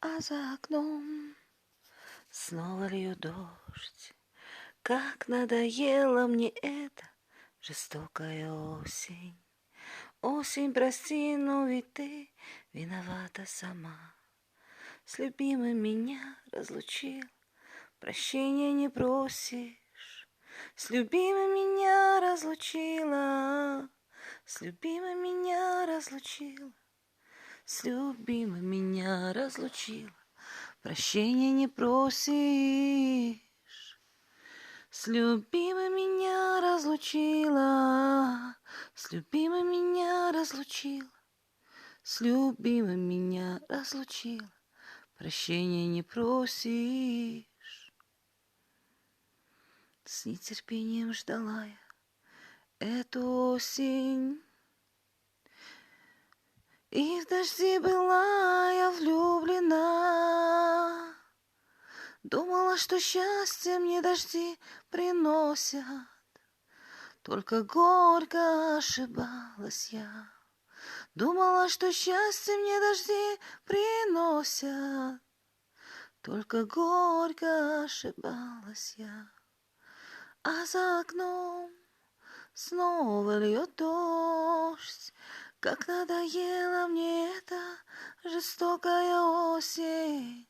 А за окном снова льет дождь. Как надоела мне эта жестокая осень. Осень, прости, но ведь ты виновата сама. С любимым меня разлучил, прощения не просишь. С любимым меня разлучила, с любимым меня разлучила, с любимым меня разлучила, прощения не просишь. С любимым меня разлучила, с любимым меня разлучила, с любимым меня разлучила, прощения не просишь. С нетерпением ждала я эту осень, и в дожди была я влюблена. Думала, что счастье мне дожди приносят, только горько ошибалась я. Думала, что счастье мне дожди приносят, только горько ошибалась я. А за окном снова льет дождь. Как надоела мне эта жестокая осень.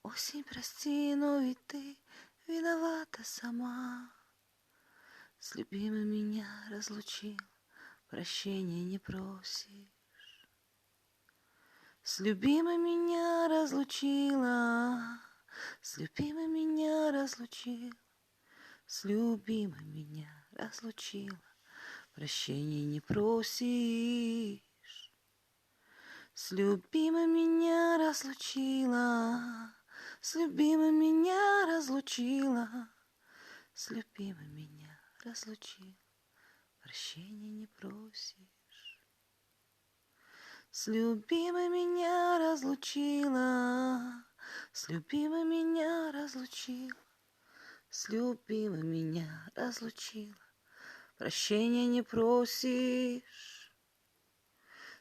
Осень, прости, но ведь ты виновата сама. С любимым меня разлучил, прощения не просишь. С любимым меня разлучила, с любимым меня разлучила, с любимым меня разлучила, прощения не просишь. С любимым меня разлучила, с любимым меня разлучила, с любимым меня разлучила, прощения не просишь. С любимым меня разлучила, с любимым меня разлучила, с любимым меня разлучила, прощения не просишь.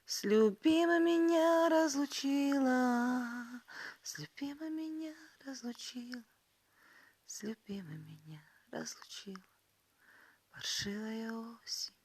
С любимым меня разлучила, с любимым меня разлучила, с любимым меня разлучила, паршивая осень.